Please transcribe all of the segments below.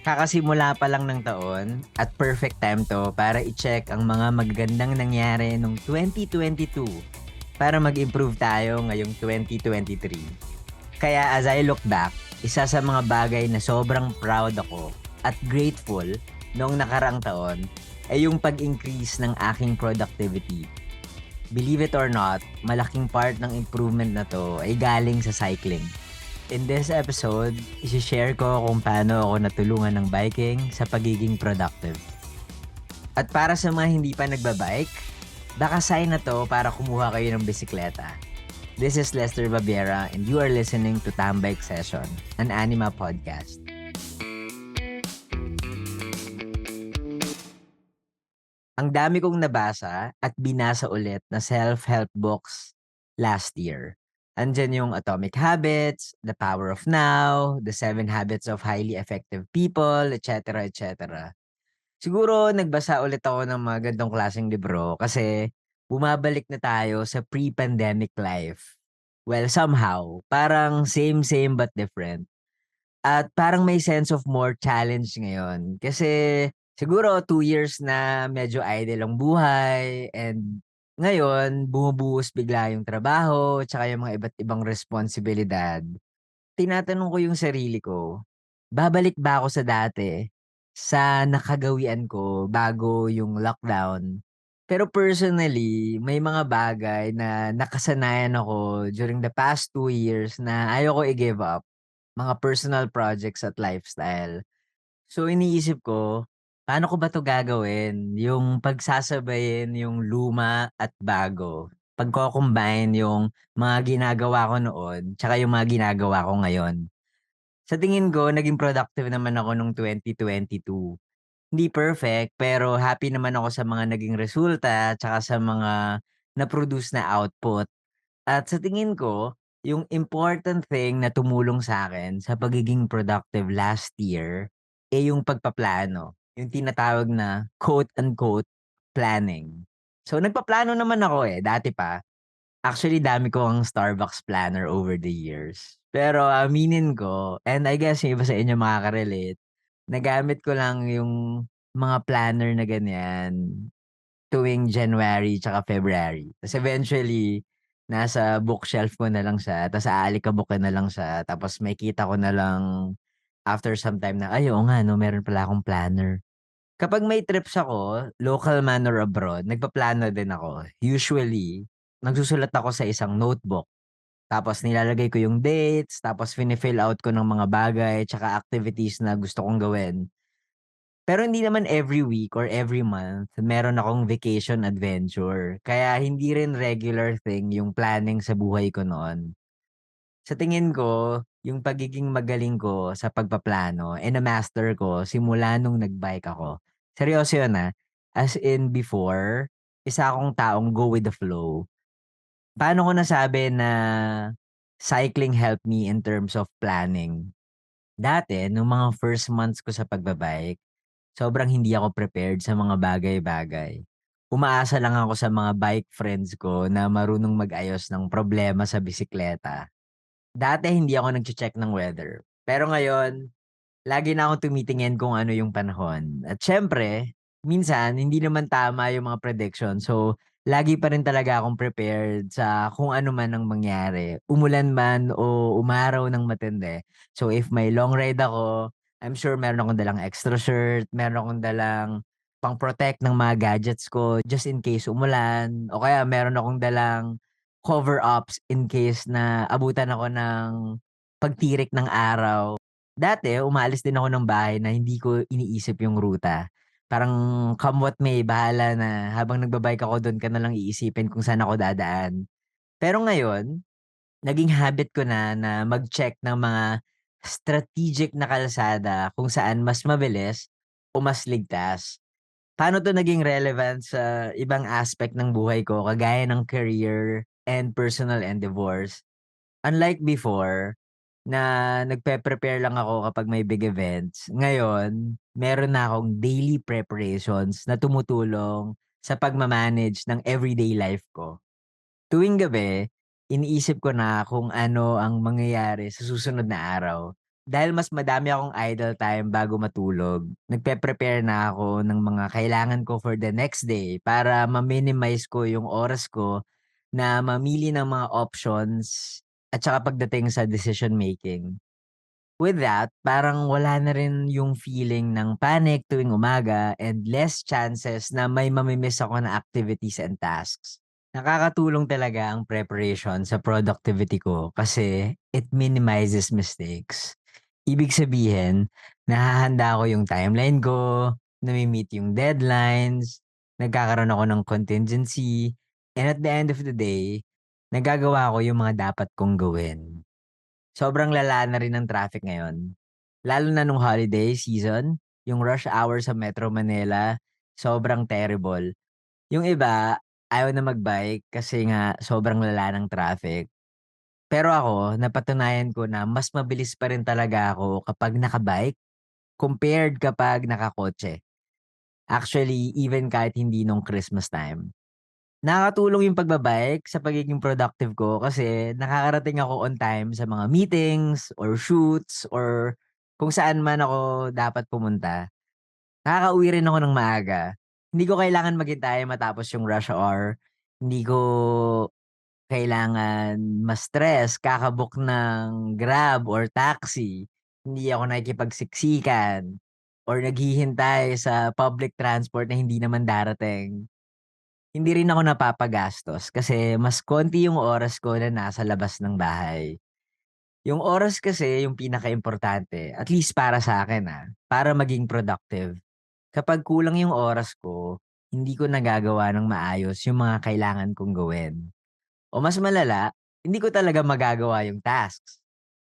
Kakasimula pa lang ng taon at perfect time to para i-check ang mga magagandang nangyari nung 2022 para mag-improve tayo ngayong 2023. Kaya as I look back, isa sa mga bagay na sobrang proud ako at grateful noong nakarang taon ay yung pag-increase ng aking productivity. Believe it or not, malaking part ng improvement na to ay galing sa cycling. In this episode, isi-share ko kung paano ako natulungan ng biking sa pagiging productive. At para sa mga hindi pa nagbabike, baka sign na to para kumuha kayo ng bisikleta. This is Lester Babiera and you are listening to Tambike Session, an Anima podcast. Ang dami kong nabasa at binasa ulit na self-help books last year. Andyan yung Atomic Habits, The Power of Now, The 7 Habits of Highly Effective People, etc. etc. Siguro nagbasa ulit ako ng mga gandong klaseng libro kasi bumabalik na tayo sa pre-pandemic life. Well, somehow, parang same but different. At parang may sense of more challenge ngayon. Kasi siguro 2 years na medyo idle ang buhay and ngayon bumubuhos bigla yung trabaho tsaka yung mga iba't ibang responsibilidad. Tinatanong ko yung sarili ko, babalik ba ako sa dati, sa nakagawian ko bago yung lockdown? Pero personally, may mga bagay na nakasanayan ako during the past 2 years na ayoko i-give up, mga personal projects at lifestyle. So iniisip ko, paano ko ba 'to gagawin? Yung pagsasabayin yung luma at bago. Pagko-combine yung mga ginagawa ko noon tsaka yung mga ginagawa ko ngayon. Sa tingin ko naging productive naman ako nung 2022. Hindi perfect, pero happy naman ako sa mga naging resulta tsaka sa mga na-produce na output. At sa tingin ko, yung important thing na tumulong sa akin sa pagiging productive last year, yung pagpaplano. Yung tinatawag na quote unquote planning. So nagpaplano naman ako dati pa. Actually, dami ko ang Starbucks planner over the years. Pero aminin ko, and I guess yung iba sa inyo makaka-relate, nagamit ko lang yung mga planner na ganyan tuwing January tsaka February. Tapos eventually, nasa bookshelf ko na lang siya, tapos aalikabukin na lang siya, tapos makikita ko na lang after some time na, ay, oo nga, no, meron pala akong planner. Kapag may trips ako, local man or abroad, nagpaplano din ako. Usually, nagsusulat ako sa isang notebook. Tapos nilalagay ko yung dates, tapos fini-fill out ko ng mga bagay, tsaka activities na gusto kong gawin. Pero hindi naman every week or every month meron akong vacation adventure. Kaya hindi rin regular thing yung planning sa buhay ko noon. Sa tingin ko, yung pagiging magaling ko sa pagpaplano and na-master ko simula nung nag-bike ako. Seryoso yun, As in before, isa akong taong go with the flow. Paano ko nasabi na cycling helped me in terms of planning? Dati, nung mga first months ko sa pagbabike, sobrang hindi ako prepared sa mga bagay-bagay. Umaasa lang ako sa mga bike friends ko na marunong mag-ayos ng problema sa bisikleta. Dati hindi ako nagche-check ng weather. Pero ngayon, lagi na akong tumitingin kung ano yung panahon. At siyempre, minsan hindi naman tama yung mga prediction. So, lagi pa rin talaga akong prepared sa kung ano man ang mangyari. Umulan man o umaraw ng matindi. So, if may long ride ako, I'm sure meron akong dalang extra shirt, meron akong dalang pang-protect ng mga gadgets ko just in case umulan. O kaya meron akong dalang cover-ups in case na abutan ako ng pagtirik ng araw. Dati umaalis din ako ng bahay na hindi ko iniisip yung ruta. Parang come what may, bahala na. Habang nagba-bike ako dun ka na lang iisipin kung saan ako dadaan. Pero ngayon, naging habit ko na na mag-check ng mga strategic na kalsada kung saan mas mabilis o mas ligtas. Paano 'to naging relevant sa ibang aspect ng buhay ko kagaya ng career and personal endeavors? Unlike before, na nagpe-prepare lang ako kapag may big events, ngayon meron na akong daily preparations na tumutulong sa pagma-manage ng everyday life ko. Tuwing gabi, iniisip ko na kung ano ang mangyayari sa susunod na araw. Dahil mas madami akong idle time bago matulog, nagpe-prepare na ako ng mga kailangan ko for the next day para ma-minimize ko yung oras ko na mamili ng mga options at saka pagdating sa decision making. With that, parang wala na rin yung feeling ng panic tuwing umaga and less chances na may mamimiss ako na activities and tasks. Nakakatulong talaga ang preparation sa productivity ko kasi it minimizes mistakes. Ibig sabihin, nahahanda ko yung timeline ko, nami-meet yung deadlines, nagkakaroon ako ng contingency, and at the end of the day, nagagawa ko yung mga dapat kong gawin. Sobrang lala na rin ng traffic ngayon. Lalo na nung holiday season, yung rush hour sa Metro Manila, sobrang terrible. Yung iba, ayaw na mag-bike kasi nga sobrang lala ng traffic. Pero ako, napatunayan ko na mas mabilis pa rin talaga ako kapag nakabike compared kapag nakakotse. Actually, even kahit hindi nung Christmas time. Nakakatulong yung pagbabike sa pagiging productive ko kasi nakakarating ako on time sa mga meetings or shoots or kung saan man ako dapat pumunta. Nakakauwi rin ako ng maaga. Hindi ko kailangan maghintay matapos yung rush hour. Hindi ko kailangan ma-stress kaka-book ng Grab or taxi. Hindi ako nakikipagsiksikan or naghihintay sa public transport na hindi naman darating. Hindi rin ako napapagastos kasi mas konti yung oras ko na nasa labas ng bahay. Yung oras kasi yung pinakaimportante, at least para sa akin para maging productive. Kapag kulang yung oras ko, hindi ko nagagawa ng maayos yung mga kailangan kong gawin. O mas malala, hindi ko talaga magagawa yung tasks.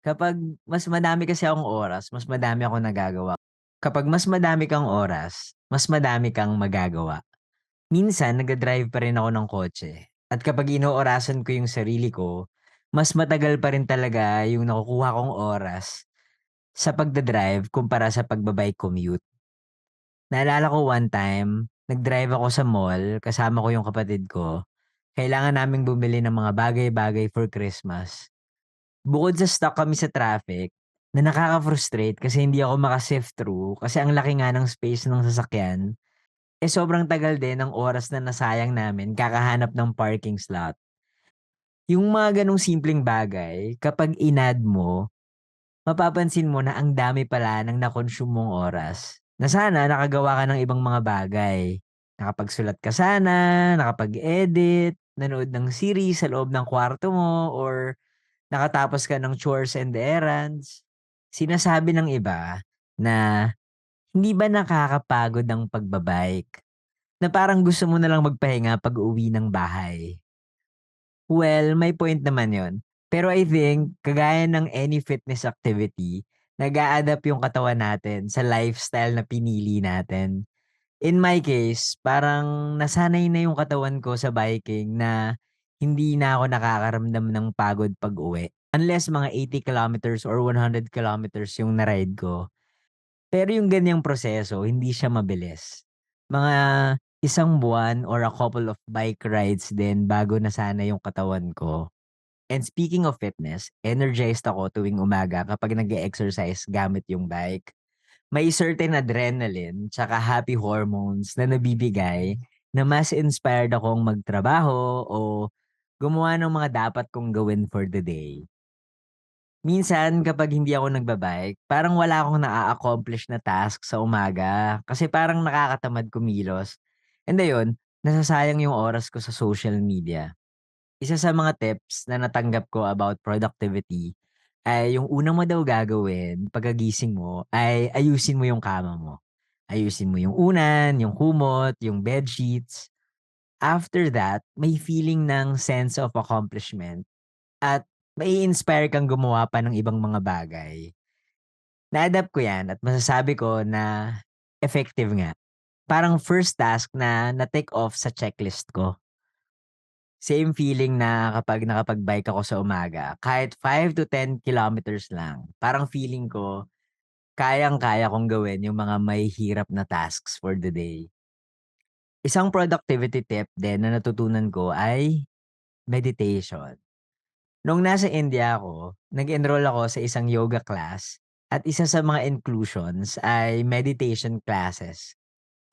Kapag mas madami kasi akong oras, mas madami akong nagagawa. Kapag mas madami kang oras, mas madami kang magagawa. Minsan nagda-drive pa rin ako ng kotse at kapag inoorasan ko yung sarili ko, mas matagal pa rin talaga yung nakukuha kong oras sa pagda-drive kumpara sa pagba-bike commute. Naalala ko one time, nag-drive ako sa mall kasama ko yung kapatid ko. Kailangan naming bumili ng mga bagay-bagay for Christmas. Bukod sa stuck kami sa traffic, na nakaka-frustrate kasi hindi ako maka-sift through kasi ang laki nga ng space ng sasakyan. Sobrang tagal din ng oras na nasayang namin kakahanap ng parking slot. Yung mga gano'ng simpleng bagay, kapag in-add mo, mapapansin mo na ang dami pala ng na-consume mong oras, na sana nakagawa ka ng ibang mga bagay. Nakapagsulat ka sana, nakapag-edit, nanood ng series sa loob ng kwarto mo, or nakatapos ka ng chores and errands. Sinasabi ng iba na, hindi ba nakakapagod ang pagbabike? Na parang gusto mo na lang magpahinga pag-uwi ng bahay. Well, may point naman yon. Pero I think, kagaya ng any fitness activity, nag-a-adapt yung katawan natin sa lifestyle na pinili natin. In my case, parang nasanay na yung katawan ko sa biking na hindi na ako nakakaramdam ng pagod pag-uwi. Unless mga 80 kilometers or 100 kilometers yung na-ride ko. Pero yung ganyang proseso, hindi siya mabilis. Mga isang buwan or a couple of bike rides din bago nasana yung katawan ko. And speaking of fitness, energized ako tuwing umaga kapag nag exercise gamit yung bike. May certain adrenaline tsaka happy hormones na nabibigay na mas inspired akong magtrabaho o gumawa ng mga dapat kong gawin for the day. Minsan kapag hindi ako nagba-bike, parang wala akong naa-accomplish na task sa umaga kasi parang nakakatamad kumilos. And ayun, nasasayang yung oras ko sa social media. Isa sa mga tips na natanggap ko about productivity ay yung una mo daw gagawin pagkagising mo ay ayusin mo yung kama mo. Ayusin mo yung unan, yung kumot, yung bed sheets. After that, may feeling ng sense of accomplishment at mai-inspire kang gumawa pa ng ibang mga bagay. Na-adapt ko 'yan at masasabi ko na effective nga. Parang first task na na-tick off sa checklist ko. Same feeling na kapag nakapag-bike ako sa umaga, kahit 5 to 10 kilometers lang, parang feeling ko kayang-kaya kong gawin yung mga may hirap na tasks for the day. Isang productivity tip din na natutunan ko ay meditation. Nung nasa India ako, nag-enroll ako sa isang yoga class At isa sa mga inclusions ay meditation classes.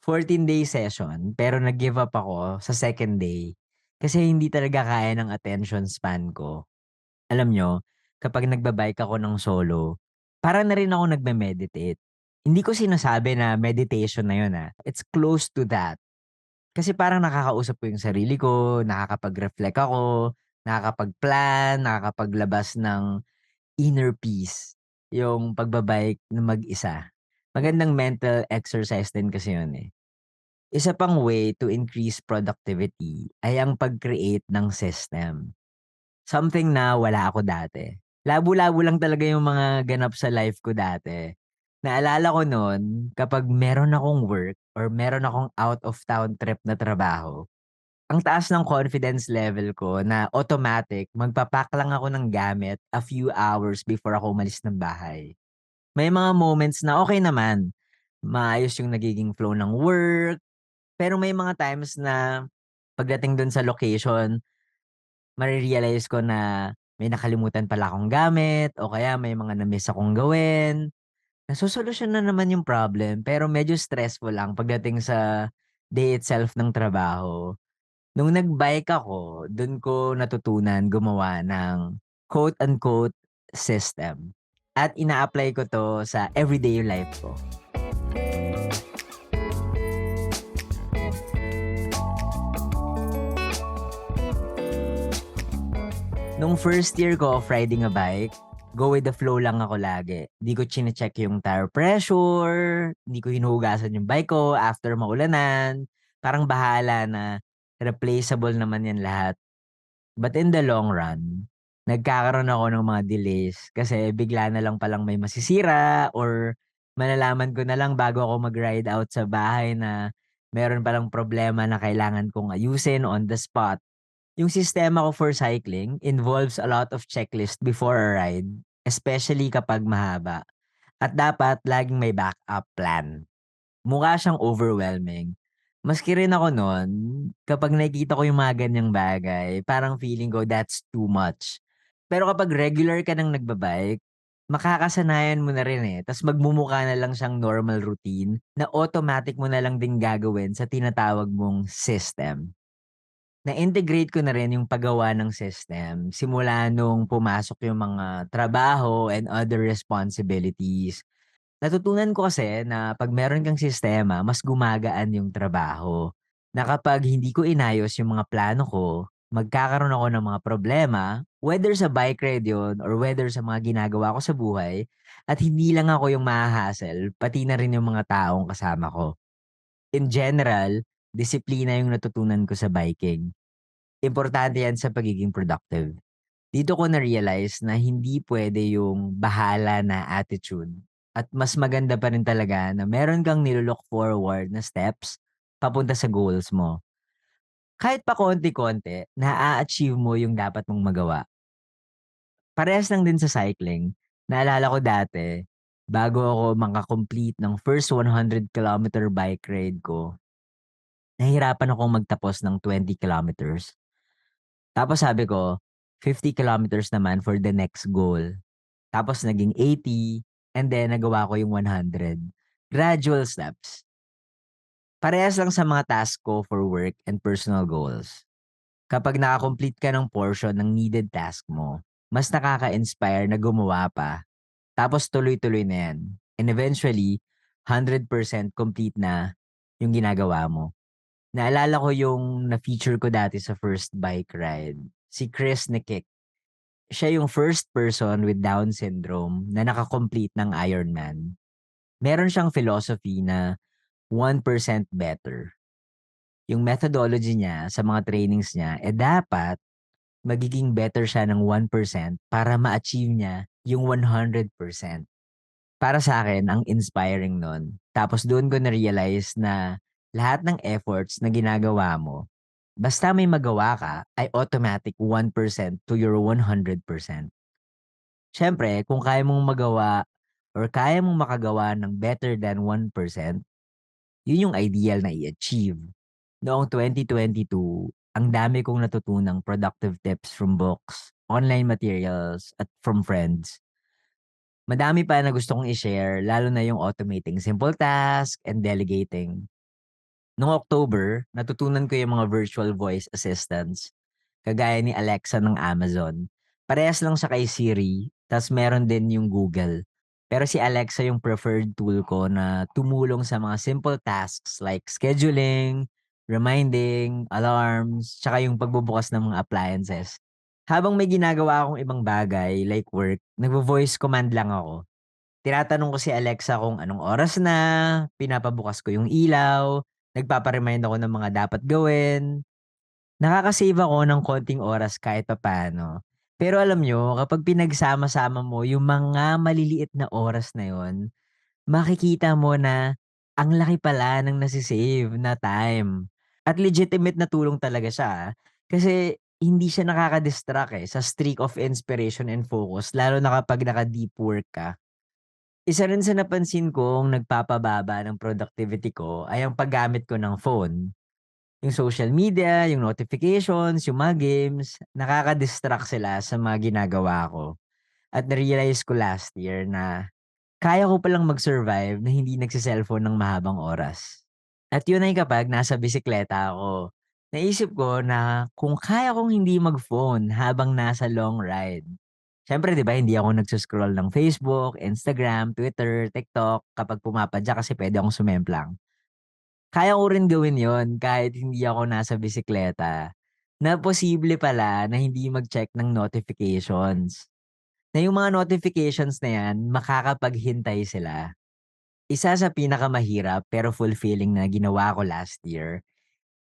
14-day session, pero nag-give up ako sa second day kasi hindi talaga kaya ng attention span ko. Alam nyo, kapag nagba-bike ako ng solo, para na rin ako nagme-meditate. Hindi ko sinasabi na meditation na yun, It's close to that. Kasi parang nakakausap ko yung sarili ko, nakakapag-reflect ako, nakakapag-plan, nakakapaglabas ng inner peace, yung pagba-bike na mag-isa. Magandang mental exercise din kasi yun, eh. Isa pang way to increase productivity ay ang pag-create ng system. Something na wala ako dati. Labo-labo lang talaga yung mga ganap sa life ko dati. Naalala ko noon, kapag meron akong work or meron akong out of town trip na trabaho, ang taas ng confidence level ko na automatic magpapak lang ako ng gamit a few hours before ako umalis ng bahay. May mga moments na okay naman, maayos yung nagiging flow ng work, pero may mga times na pagdating dun sa location, ko na may nakalimutan pala akong gamit o kaya may mga na-miss akong gawin. Nasosolusyon na naman yung problem pero medyo stressful lang pagdating sa day itself ng trabaho. Nung nag-bike ako, dun ko natutunan gumawa ng quote unquote system. At ina-apply ko 'to sa everyday life ko. Nung first year ko of riding a bike, go with the flow lang ako lagi. Di ko chine-check yung tire pressure, hindi ko hinuhugasan yung bike ko after maulanan. Parang bahala na, replaceable naman yan lahat. But in the long run, nagkakaroon ako ng mga delays kasi bigla na lang palang may masisira or malalaman ko na lang bago ako mag-ride out sa bahay na meron palang problema na kailangan kong ayusin on the spot. Yung sistema ko for cycling involves a lot of checklist before a ride, especially kapag mahaba. At dapat laging may backup plan. Mukha siyang overwhelming. Maski rin ako nun, kapag nakikita ko yung mga ganyang bagay, parang feeling ko that's too much. Pero kapag regular ka nang nagbabike, makakasanayan mo na rin eh. Tapos magmumukha na lang siyang normal routine na automatic mo na lang din gagawin sa tinatawag mong system. Na-integrate ko na rin yung paggawa ng system simula nung pumasok yung mga trabaho and other responsibilities. Natutunan ko kasi na 'pag meron kang sistema, mas gumagaan yung trabaho. Na kapag hindi ko inayos yung mga plano ko, magkakaroon ako ng mga problema, whether sa bike ride yun or whether sa mga ginagawa ko sa buhay, at hindi lang ako yung maha-hassle, pati na rin yung mga taong kasama ko. In general, disiplina yung natutunan ko sa biking. Importante yan sa pagiging productive. Dito ko na-realize na hindi pwede yung bahala na attitude. At mas maganda pa rin talaga na meron kang nilook forward na steps papunta sa goals mo. Kahit pa konti-konti, na-achieve mo yung dapat mong magawa. Parehas lang din sa cycling. Naalala ko dati, bago ako makakomplete ng first 100 kilometer bike ride ko, nahirapan akong magtapos ng 20 kilometers. Tapos sabi ko, 50 kilometers naman for the next goal. Tapos naging 80, and then nagawa ko yung 100. Gradual steps. Parehas lang sa mga task ko for work and personal goals. Kapag nakakomplete ka ng portion ng needed task mo, mas nakaka-inspire na gumawa pa. Tapos tuloy-tuloy na yan. And eventually, 100% complete na yung ginagawa mo. Naalala ko yung na-feature ko dati sa first bike ride. Si Chris Nikic. Siya yung first person with Down syndrome na nakakomplete ng Ironman. Meron siyang philosophy na 1% better. Yung methodology niya sa mga trainings niya, dapat magiging better siya ng 1% para ma-achieve niya yung 100%. Para sa akin, ang inspiring nun. Tapos doon ko na-realize na lahat ng efforts na ginagawa mo, basta may magawa ka, ay automatic 1% to your 100%. Siyempre, kung kaya mong magawa or kaya mong makagawa ng better than 1%, yun yung ideal na i-achieve. Noong 2022, ang dami kong natutunang productive tips from books, online materials, at from friends. Madami pa na gusto kong i-share, lalo na yung automating simple task and delegating. Noong October, natutunan ko yung mga virtual voice assistants, kagaya ni Alexa ng Amazon. Parehas lang siya kay Siri, tas meron din yung Google. Pero si Alexa yung preferred tool ko na tumulong sa mga simple tasks like scheduling, reminding, alarms, tsaka yung pagbubukas ng mga appliances. Habang may ginagawa akong ibang bagay like work, nagvo-voice command lang ako. Tinatanong ko si Alexa kung anong oras na, pinapabukas ko yung ilaw, nagpapa-remind ako ng mga dapat gawin. Nakaka-save ako ng konting oras kahit papaano. Pero alam nyo, kapag pinagsama-sama mo yung mga maliliit na oras na yon, makikita mo na ang laki pala ng nasisave na time. At legitimate na tulong talaga siya. Kasi hindi siya nakaka-distract sa streak of inspiration and focus, lalo na kapag naka-deep work ka. Isa rin sa napansin kong nagpapababa ng productivity ko ay ang paggamit ko ng phone. Yung social media, yung notifications, yung mga games, nakaka-distract sila sa mga ginagawa ko. At na-realize ko last year na kaya ko palang mag-survive na hindi nagsiselfone ng mahabang oras. At yun ay kapag nasa bisikleta ako. Naisip ko na kung kaya kong hindi mag-phone habang nasa long ride. Siyempre, di ba, hindi ako nagsuscroll ng Facebook, Instagram, Twitter, TikTok kapag pumapadya kasi pwede akong sumemplang. Kaya ko rin gawin yon kahit hindi ako nasa bisikleta. Na posible pala na hindi mag-check ng notifications. Na yung mga notifications na yan, makakapaghintay sila. Isa sa pinakamahirap pero fulfilling na ginawa ko last year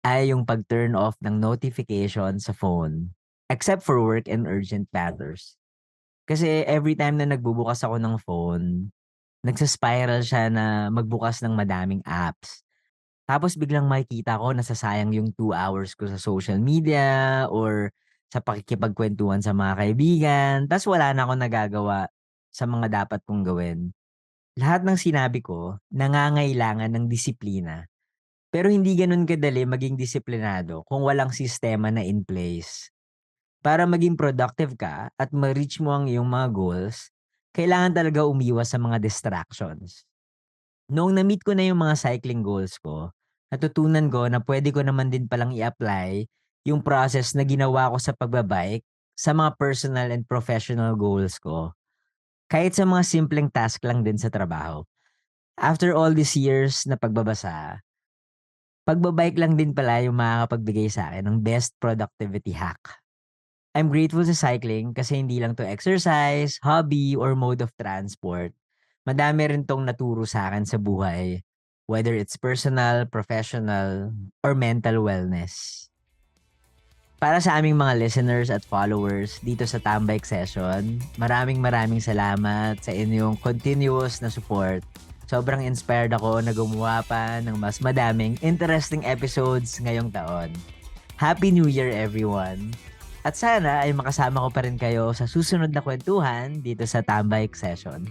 ay yung pag-turn off ng notification sa phone. Except for work and urgent matters. Kasi every time na nagbubukas ako ng phone, nagsa-spiral siya na magbukas ng madaming apps. Tapos biglang makikita ko nasasayang yung 2 hours ko sa social media or sa pakikipagkwentuhan sa mga kaibigan. Tapos wala na akong nagagawa sa mga dapat kong gawin. Lahat ng sinabi ko, nangangailangan ng disiplina. Pero hindi ganun kadali maging disiplinado kung walang sistema na in place. Para maging productive ka at ma-reach mo ang iyong mga goals, kailangan talaga umiwas sa mga distractions. Noong na-meet ko na yung mga cycling goals ko, natutunan ko na pwede ko naman din palang i-apply yung process na ginawa ko sa pagbabike sa mga personal and professional goals ko. Kahit sa mga simpleng task lang din sa trabaho. After all these years na pagbabasa, pagbabike lang din pala yung makakapagbigay sa akin ng best productivity hack. I'm grateful sa cycling kasi hindi lang to exercise, hobby, or mode of transport. Madami rin tong naturo sa akin sa buhay, whether it's personal, professional, or mental wellness. Para sa aming mga listeners at followers dito sa Tambike Session, maraming salamat sa inyong continuous na support. Sobrang inspired ako na gumawa pa ng mas madaming interesting episodes ngayong taon. Happy New Year everyone! At sana ay makasama ko pa rin kayo sa susunod na kwentuhan dito sa Tambike Session.